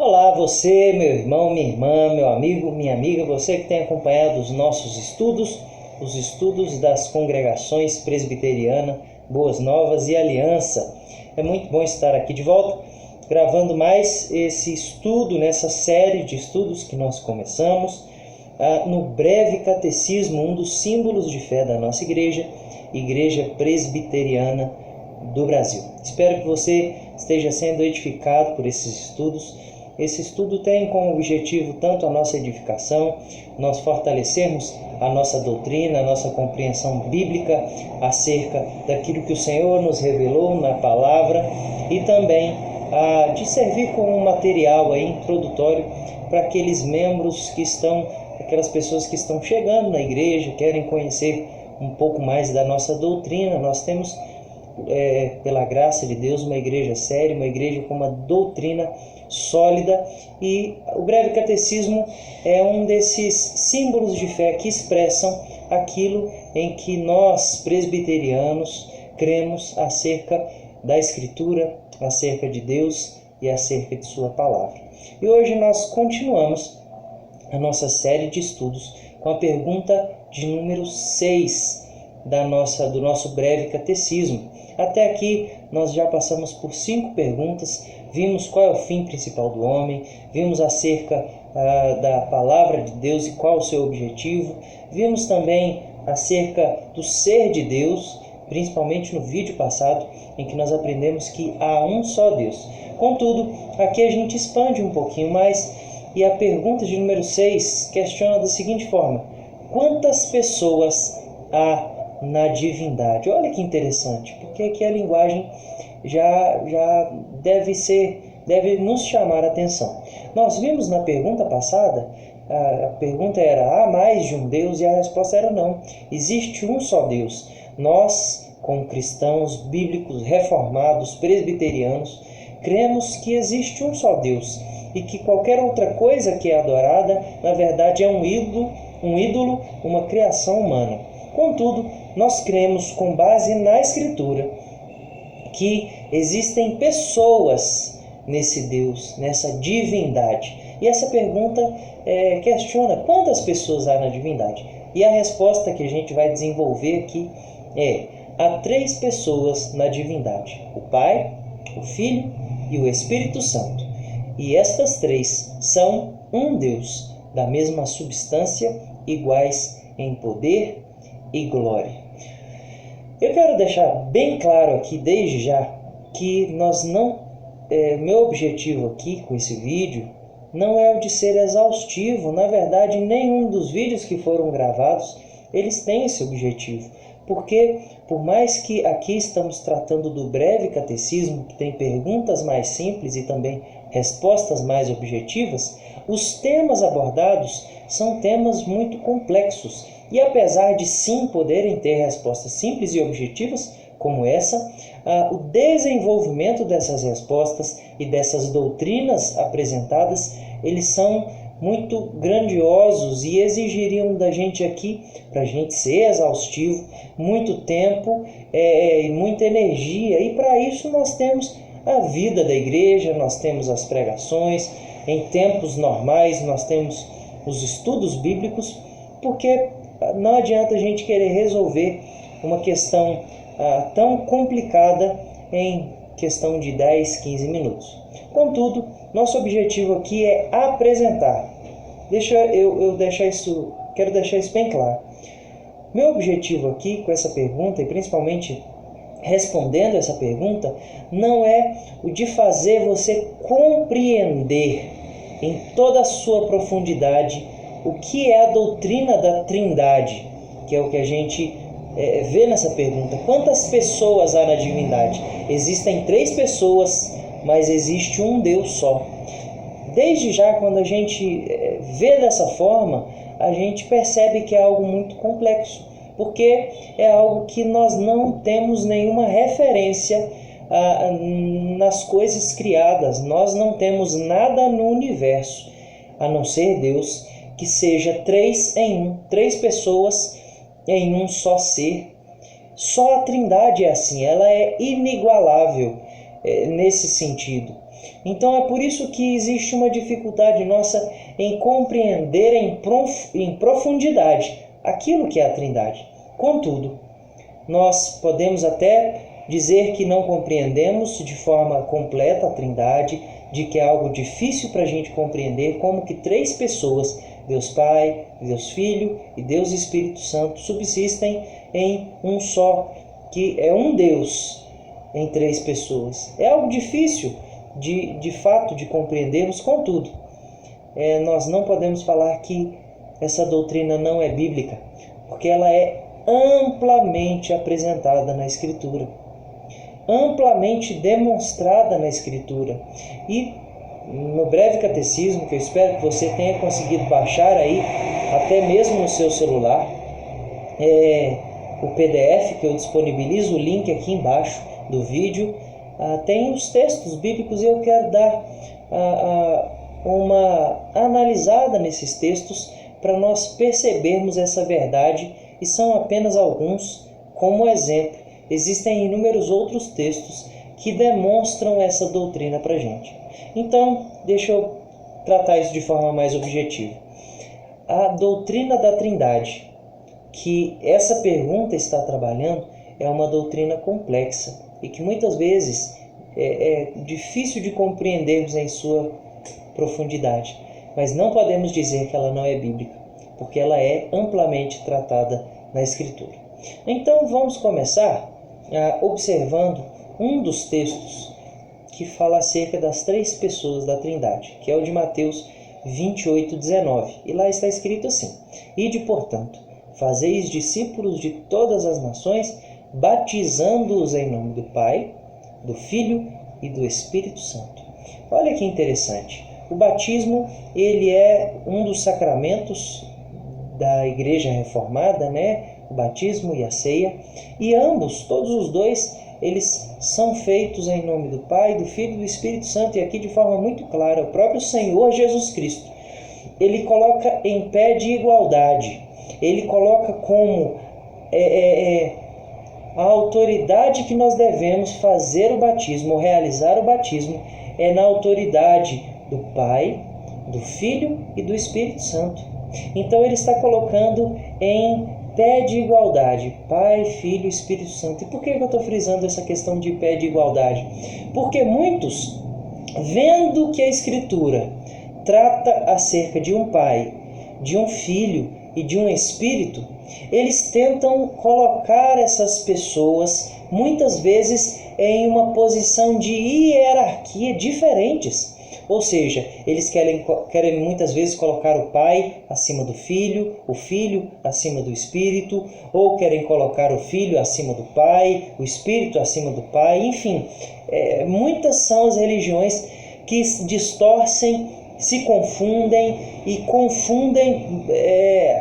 Olá, você, meu irmão, minha irmã, meu amigo, minha amiga, você que tem acompanhado os nossos estudos, os estudos das congregações presbiteriana, Boas Novas e Aliança. É muito bom estar aqui de volta, gravando mais esse estudo, nessa série de estudos que nós começamos, no breve catecismo, um dos símbolos de fé da nossa igreja, Igreja Presbiteriana do Brasil. Espero que você esteja sendo edificado por esses estudos. Esse estudo tem como objetivo tanto a nossa edificação, nós fortalecermos a nossa doutrina, a nossa compreensão bíblica acerca daquilo que o Senhor nos revelou na palavra e também de servir como um material introdutório para aqueles membros que estão, aquelas pessoas que estão chegando na igreja, querem conhecer um pouco mais da nossa doutrina. Nós temos, pela graça de Deus, uma igreja séria, uma igreja com uma doutrina sólida, e o breve catecismo é um desses símbolos de fé que expressam aquilo em que nós, presbiterianos, cremos acerca da Escritura, acerca de Deus e acerca de Sua Palavra. E hoje nós continuamos a nossa série de estudos com a pergunta de número 6 do nosso breve catecismo. Até aqui nós já passamos por 5 perguntas, vimos qual é o fim principal do homem, vimos acerca da palavra de Deus e qual é o seu objetivo, vimos também acerca do ser de Deus, principalmente no vídeo passado, em que nós aprendemos que há um só Deus. Contudo, aqui a gente expande um pouquinho mais, e a pergunta de número 6 questiona da seguinte forma: quantas pessoas há na divindade? Olha que interessante, porque aqui a linguagem já deve nos chamar a atenção. Nós vimos na pergunta passada, a pergunta era: há mais de um Deus? E a resposta era não, existe um só Deus. Nós, como cristãos bíblicos, reformados, presbiterianos, cremos que existe um só Deus e que qualquer outra coisa que é adorada, na verdade, é um ídolo, uma criação humana. Contudo, nós cremos, com base na Escritura, que existem pessoas nesse Deus, nessa divindade. E essa pergunta questiona: quantas pessoas há na divindade? E a resposta que a gente vai desenvolver aqui é: há 3 pessoas na divindade: o Pai, o Filho e o Espírito Santo. E estas 3 são um Deus, da mesma substância, iguais em poder e glória. Eu quero deixar bem claro aqui, desde já, que meu objetivo aqui com esse vídeo não é o de ser exaustivo. Na verdade, nenhum dos vídeos que foram gravados, eles têm esse objetivo. Porque, por mais que aqui estamos tratando do breve catecismo, que tem perguntas mais simples e também respostas mais objetivas, os temas abordados são temas muito complexos. E apesar de sim poderem ter respostas simples e objetivas, como essa, o desenvolvimento dessas respostas e dessas doutrinas apresentadas, eles são muito grandiosos e exigiriam da gente aqui, para a gente ser exaustivo, muito tempo e muita energia. E para isso nós temos a vida da igreja, nós temos as pregações, em tempos normais nós temos os estudos bíblicos, porque não adianta a gente querer resolver uma questão tão complicada em questão de 10, 15 minutos. Contudo, nosso objetivo aqui é apresentar. Quero deixar isso bem claro. Meu objetivo aqui com essa pergunta, e principalmente respondendo essa pergunta, não é o de fazer você compreender em toda a sua profundidade o que é a doutrina da Trindade, que é o que a gente vê nessa pergunta. Quantas pessoas há na divindade? Existem 3 pessoas, mas existe um Deus só. Desde já, quando a gente vê dessa forma, a gente percebe que é algo muito complexo, porque é algo que nós não temos nenhuma referência nas coisas criadas. Nós não temos nada no universo, a não ser Deus, que seja 3 em 1, 3 pessoas em um só ser. Só a Trindade é assim, ela é inigualável nesse sentido. Então é por isso que existe uma dificuldade nossa em compreender em profundidade aquilo que é a Trindade. Contudo, nós podemos até dizer que não compreendemos de forma completa a Trindade, de que é algo difícil para a gente compreender como que três pessoas, Deus Pai, Deus Filho e Deus Espírito Santo, subsistem em um só, que é um Deus em três pessoas. É algo difícil de fato de compreendermos, contudo, nós não podemos falar que essa doutrina não é bíblica, porque ela é amplamente apresentada na Escritura, amplamente demonstrada na Escritura. E no breve catecismo, que eu espero que você tenha conseguido baixar aí, até mesmo no seu celular, o PDF que eu disponibilizo, o link aqui embaixo do vídeo, tem os textos bíblicos, e eu quero dar uma analisada nesses textos para nós percebermos essa verdade, e são apenas alguns como exemplo. Existem inúmeros outros textos que demonstram essa doutrina para a gente. Então, deixa eu tratar isso de forma mais objetiva. A doutrina da Trindade, que essa pergunta está trabalhando, é uma doutrina complexa e que muitas vezes é difícil de compreendermos em sua profundidade. Mas não podemos dizer que ela não é bíblica, porque ela é amplamente tratada na Escritura. Então vamos começar observando um dos textos que fala acerca das três pessoas da Trindade, que é o de Mateus 28:19. E lá está escrito assim: Ide, portanto, fazeis discípulos de todas as nações, batizando-os em nome do Pai, do Filho e do Espírito Santo. Olha que interessante. O batismo, ele é um dos sacramentos da Igreja Reformada, né? O batismo e a ceia. E ambos, todos os dois, eles são feitos em nome do Pai, do Filho e do Espírito Santo. E aqui de forma muito clara, o próprio Senhor Jesus Cristo, ele coloca em pé de igualdade. Ele coloca como a autoridade que nós devemos fazer o batismo, ou realizar o batismo, é na autoridade do Pai, do Filho e do Espírito Santo. Então ele está colocando em pé de igualdade, Pai, Filho e Espírito Santo. E por que eu estou frisando essa questão de pé de igualdade? Porque muitos, vendo que a Escritura trata acerca de um Pai, de um Filho e de um Espírito, eles tentam colocar essas pessoas, muitas vezes, em uma posição de hierarquia diferentes. Ou seja, eles querem muitas vezes colocar o Pai acima do Filho, o Filho acima do Espírito, ou querem colocar o Filho acima do Pai, o Espírito acima do Pai. Enfim, muitas são as religiões que distorcem, se confundem e confundem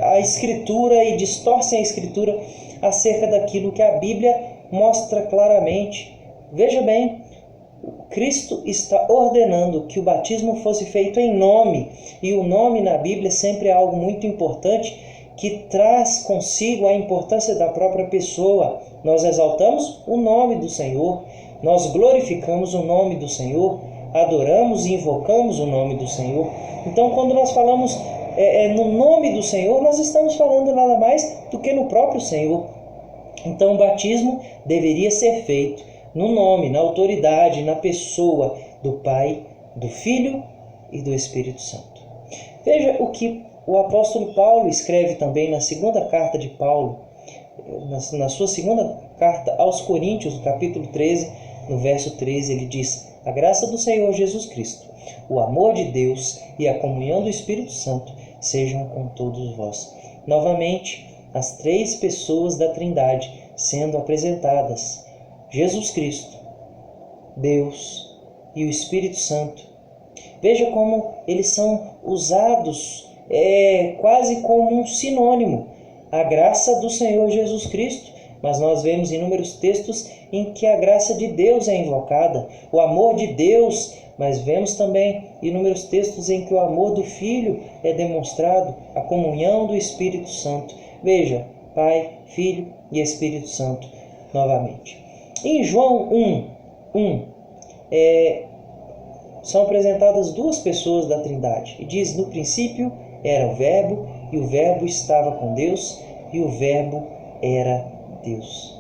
a Escritura e distorcem a Escritura acerca daquilo que a Bíblia mostra claramente. Veja bem, Cristo está ordenando que o batismo fosse feito em nome, e o nome na Bíblia sempre é algo muito importante, que traz consigo a importância da própria pessoa. Nós exaltamos o nome do Senhor, nós glorificamos o nome do Senhor, adoramos e invocamos o nome do Senhor. Então, quando nós falamos no nome do Senhor, nós estamos falando nada mais do que no próprio Senhor. Então, o batismo deveria ser feito no nome, na autoridade, na pessoa do Pai, do Filho e do Espírito Santo. Veja o que o apóstolo Paulo escreve também na segunda carta de Paulo, na sua segunda carta aos Coríntios, no capítulo 13, no verso 13, ele diz: A graça do Senhor Jesus Cristo, o amor de Deus e a comunhão do Espírito Santo sejam com todos vós. Novamente, as três pessoas da Trindade sendo apresentadas: Jesus Cristo, Deus e o Espírito Santo. Veja como eles são usados quase como um sinônimo. A graça do Senhor Jesus Cristo, mas nós vemos inúmeros textos em que a graça de Deus é invocada, o amor de Deus, mas vemos também inúmeros textos em que o amor do Filho é demonstrado, a comunhão do Espírito Santo. Veja, Pai, Filho e Espírito Santo novamente. Em João 1:1, são apresentadas duas pessoas da Trindade. E diz: no princípio era o Verbo, e o Verbo estava com Deus, e o Verbo era Deus.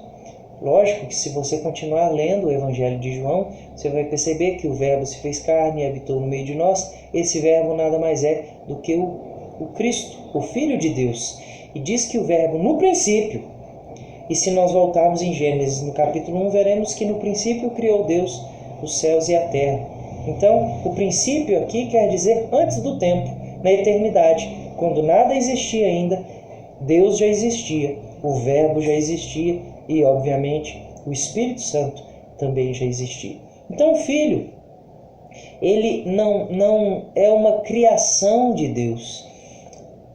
Lógico que se você continuar lendo o Evangelho de João, você vai perceber que o Verbo se fez carne e habitou no meio de nós. Esse Verbo nada mais é do que o Cristo, o Filho de Deus. E diz que o Verbo no princípio, e se nós voltarmos em Gênesis no capítulo 1, veremos que no princípio criou Deus os céus e a terra. Então, o princípio aqui quer dizer antes do tempo, na eternidade, quando nada existia ainda, Deus já existia, o Verbo já existia e, obviamente, o Espírito Santo também já existia. Então, o Filho, ele não é uma criação de Deus.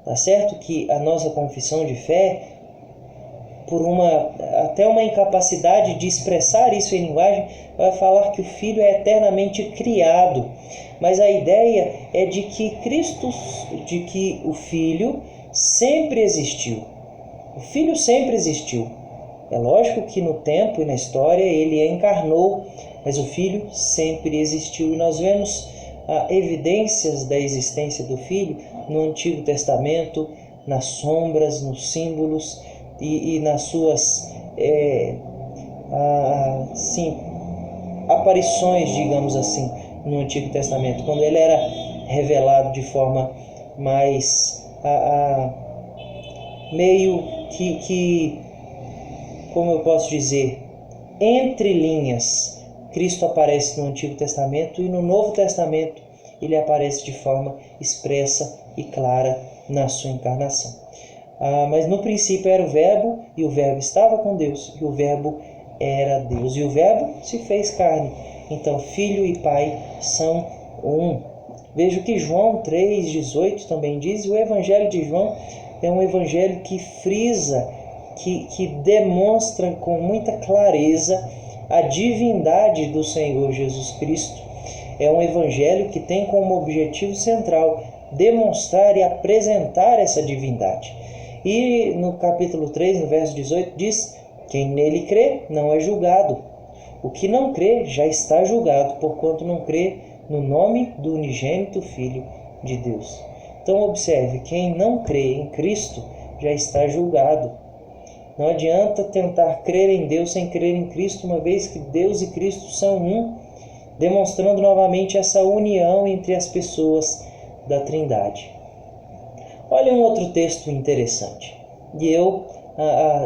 Tá certo que a nossa confissão de fé, por até uma incapacidade de expressar isso em linguagem, vai falar que o Filho é eternamente criado. Mas a ideia é de que o Filho sempre existiu. O Filho sempre existiu. É lógico que no tempo e na história ele encarnou, mas o Filho sempre existiu. E nós vemos evidências da existência do Filho no Antigo Testamento, nas sombras, nos símbolos e nas suas aparições, digamos assim, no Antigo Testamento, quando ele era revelado de forma mais meio que, como eu posso dizer, entre linhas. Cristo aparece no Antigo Testamento e no Novo Testamento ele aparece de forma expressa e clara na sua encarnação. Mas no princípio era o Verbo, e o Verbo estava com Deus, e o Verbo era Deus, e o Verbo se fez carne. Então, Filho e Pai são um. Vejo que João 3,18 também diz, e o Evangelho de João é um evangelho que frisa, que demonstra com muita clareza a divindade do Senhor Jesus Cristo. É um evangelho que tem como objetivo central demonstrar e apresentar essa divindade. E no capítulo 3, no verso 18, diz: quem nele crê não é julgado. O que não crê já está julgado, porquanto não crê no nome do unigênito Filho de Deus. Então observe, quem não crê em Cristo já está julgado. Não adianta tentar crer em Deus sem crer em Cristo, uma vez que Deus e Cristo são um, demonstrando novamente essa união entre as pessoas da Trindade. Olha um outro texto interessante. E eu,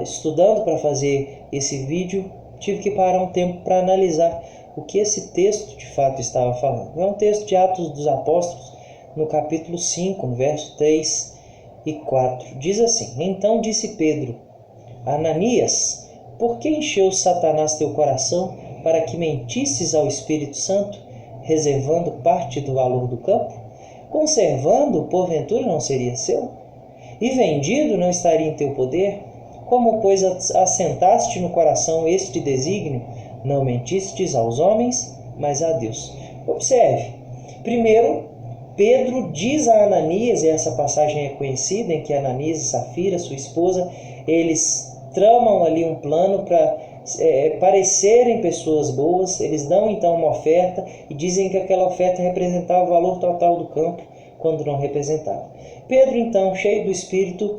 estudando para fazer esse vídeo, tive que parar um tempo para analisar o que esse texto de fato estava falando. É um texto de Atos dos Apóstolos, no capítulo 5, no verso 3 e 4. Diz assim: então disse Pedro: Ananias, por que encheu Satanás teu coração para que mentisses ao Espírito Santo, reservando parte do valor do campo? Conservando, porventura, não seria seu? E vendido, não estaria em teu poder? Como, pois, assentaste no coração este desígnio? Não mentistes aos homens, mas a Deus. Observe. Primeiro, Pedro diz a Ananias, e essa passagem é conhecida, em que Ananias e Safira, sua esposa, eles tramam ali um plano para parecerem pessoas boas. Eles dão então uma oferta e dizem que aquela oferta representava o valor total do campo, quando não representava. Pedro, então, cheio do Espírito,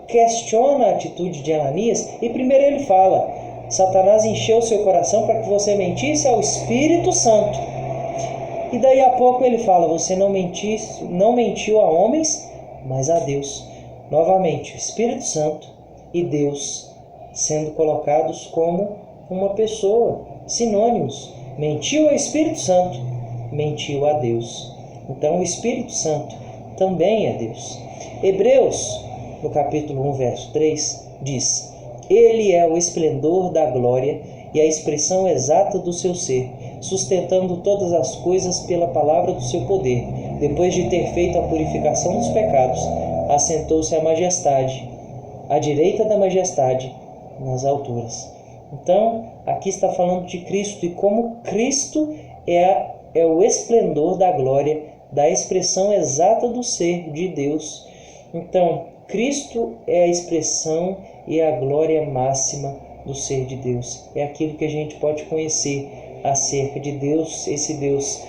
questiona a atitude de Ananias, e primeiro ele fala: Satanás encheu seu coração para que você mentisse ao Espírito Santo. E daí a pouco ele fala: você não mentiu a homens, mas a Deus. Novamente, o Espírito Santo e Deus sendo colocados como uma pessoa, sinônimos. Mentiu ao Espírito Santo, mentiu a Deus. Então o Espírito Santo também é Deus. Hebreus, no capítulo 1, verso 3, diz: ele é o esplendor da glória e a expressão exata do seu ser, sustentando todas as coisas pela palavra do seu poder. Depois de ter feito a purificação dos pecados, assentou-se à majestade, à direita da majestade, nas alturas. Então, aqui está falando de Cristo, e como Cristo é o esplendor da glória, da expressão exata do ser de Deus. Então, Cristo é a expressão e a glória máxima do ser de Deus. É aquilo que a gente pode conhecer acerca de Deus, esse Deus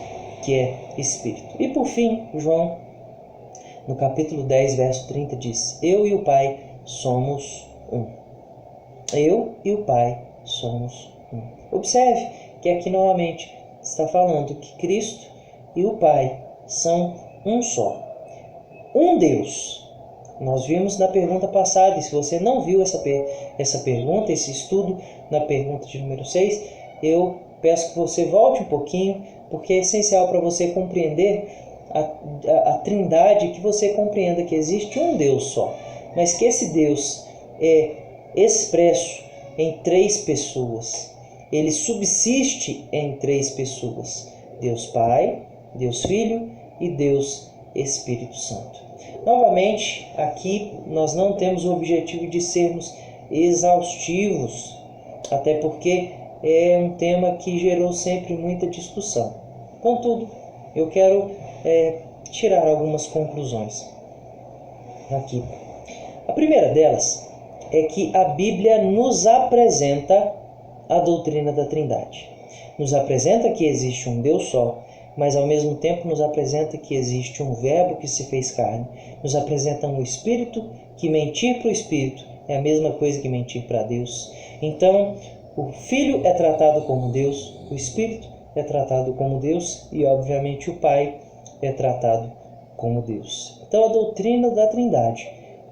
que é Espírito. E por fim, João, no capítulo 10, verso 30, diz: eu e o Pai somos um. Eu e o Pai somos um. Observe que aqui novamente está falando que Cristo e o Pai são um só. Um Deus. Nós vimos na pergunta passada, e se você não viu essa pergunta, esse estudo na pergunta de número 6, eu peço que você volte um pouquinho, porque é essencial para você compreender a trindade, que você compreenda que existe um Deus só, mas que esse Deus é expresso em 3 pessoas. Ele subsiste em 3 pessoas: Deus Pai, Deus Filho e Deus Espírito Santo. Novamente, aqui nós não temos o objetivo de sermos exaustivos, até porque é um tema que gerou sempre muita discussão. Contudo, eu quero tirar algumas conclusões aqui. A primeira delas é que a Bíblia nos apresenta a doutrina da Trindade. Nos apresenta que existe um Deus só, mas ao mesmo tempo nos apresenta que existe um Verbo que se fez carne. Nos apresenta um Espírito, que mentir para o Espírito é a mesma coisa que mentir para Deus. Então, o Filho é tratado como Deus, o Espírito é tratado como Deus e, obviamente, o Pai é tratado como Deus. Então, a doutrina da Trindade.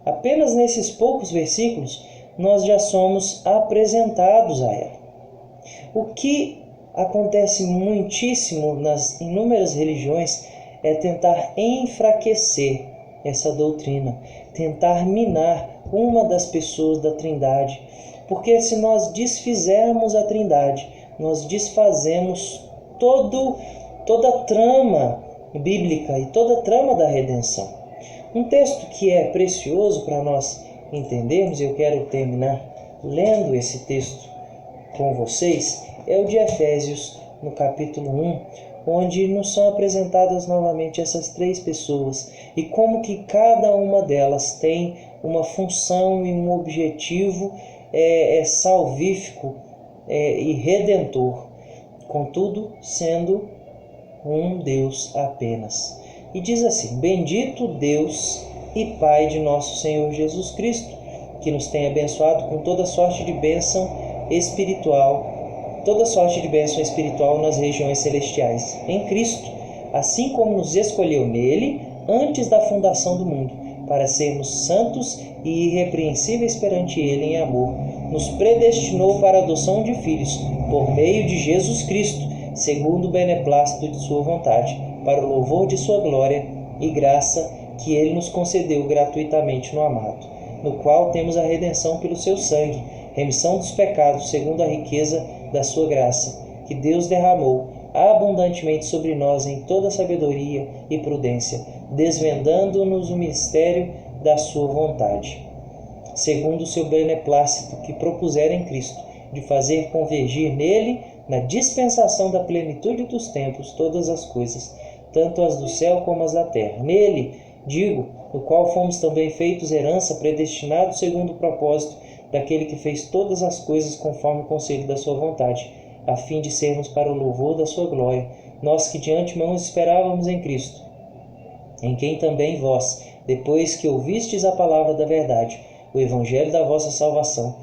Apenas nesses poucos versículos, nós já somos apresentados a ela. O que acontece muitíssimo nas inúmeras religiões é tentar enfraquecer essa doutrina, tentar minar uma das pessoas da Trindade, porque se nós desfizermos a Trindade, nós desfazemos toda a trama bíblica e toda a trama da redenção. Um texto que é precioso para nós entendermos, e eu quero terminar lendo esse texto com vocês, é o de Efésios, no capítulo 1, onde nos são apresentadas novamente essas 3 pessoas e como que cada uma delas tem uma função e um objetivo salvífico e redentor, contudo sendo um Deus apenas. E diz assim: bendito Deus e Pai de nosso Senhor Jesus Cristo, que nos tem abençoado com toda sorte de bênção espiritual nas regiões celestiais, em Cristo, assim como nos escolheu nele antes da fundação do mundo, para sermos santos e irrepreensíveis perante ele em amor. Nos predestinou para a adoção de filhos, por meio de Jesus Cristo, segundo o beneplácito de sua vontade, para o louvor de sua glória e graça, que ele nos concedeu gratuitamente no amado, no qual temos a redenção pelo seu sangue, remissão dos pecados, segundo a riqueza da sua graça, que Deus derramou abundantemente sobre nós em toda sabedoria e prudência, desvendando-nos o mistério da sua vontade, segundo o seu beneplácito que propusera em Cristo, de fazer convergir nele, na dispensação da plenitude dos tempos, todas as coisas, tanto as do céu como as da terra. Nele, digo, no qual fomos também feitos herança, predestinados segundo o propósito daquele que fez todas as coisas conforme o conselho da sua vontade, a fim de sermos para o louvor da sua glória, nós que de antemão esperávamos em Cristo, em quem também vós, depois que ouvistes a palavra da verdade, o evangelho da vossa salvação,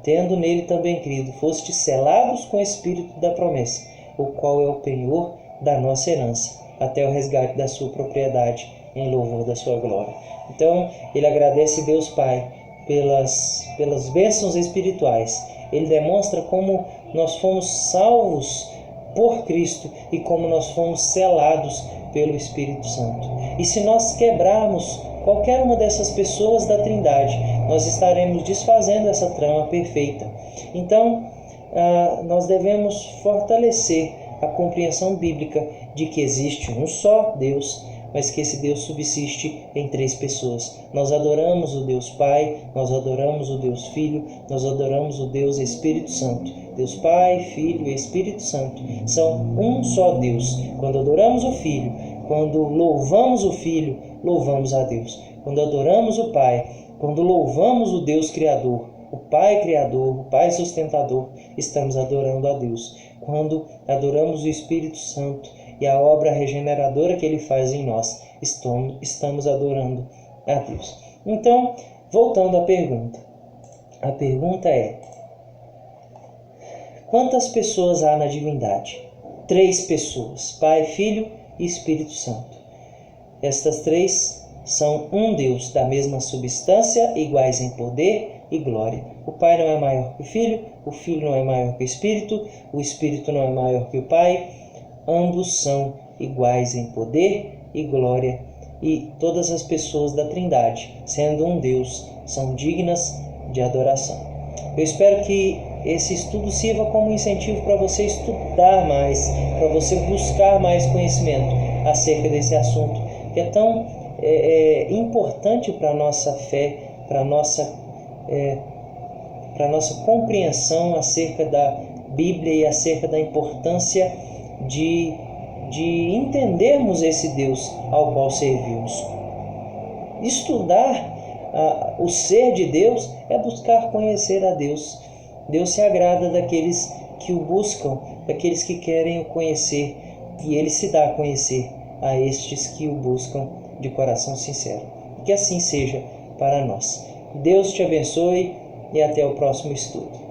tendo nele também crido, fostes selados com o Espírito da promessa, o qual é o penhor da nossa herança, até o resgate da sua propriedade, em louvor da sua glória. Então, ele agradece Deus Pai pelas bênçãos espirituais. Ele demonstra como nós fomos salvos por Cristo e como nós fomos selados pelo Espírito Santo. E se nós quebrarmos qualquer uma dessas pessoas da Trindade, nós estaremos desfazendo essa trama perfeita. Então, nós devemos fortalecer a compreensão bíblica de que existe um só Deus, mas que esse Deus subsiste em 3 pessoas. Nós adoramos o Deus Pai, nós adoramos o Deus Filho, nós adoramos o Deus Espírito Santo. Deus Pai, Filho e Espírito Santo são um só Deus. Quando adoramos o Filho, quando louvamos o Filho, louvamos a Deus. Quando adoramos o Pai, quando louvamos o Deus Criador, o Pai Criador, o Pai Sustentador, estamos adorando a Deus. Quando adoramos o Espírito Santo e a obra regeneradora que Ele faz em nós. Estamos adorando a Deus. Então, voltando à pergunta. A pergunta é: quantas pessoas há na divindade? 3 pessoas, Pai, Filho e Espírito Santo. Estas 3 são um Deus, da mesma substância, iguais em poder e glória. O Pai não é maior que o Filho não é maior que o Espírito não é maior que o Pai. Ambos são iguais em poder e glória. E todas as pessoas da Trindade, sendo um Deus, são dignas de adoração. Eu espero que esse estudo sirva como incentivo para você estudar mais, para você buscar mais conhecimento acerca desse assunto, que é tão importante para a nossa fé, para a nossa compreensão acerca da Bíblia e acerca da importância de entendermos esse Deus ao qual servimos. Estudar o ser de Deus é buscar conhecer a Deus. Deus se agrada daqueles que o buscam, daqueles que querem o conhecer, e Ele se dá a conhecer a estes que o buscam de coração sincero. Que assim seja para nós. Deus te abençoe e até o próximo estudo.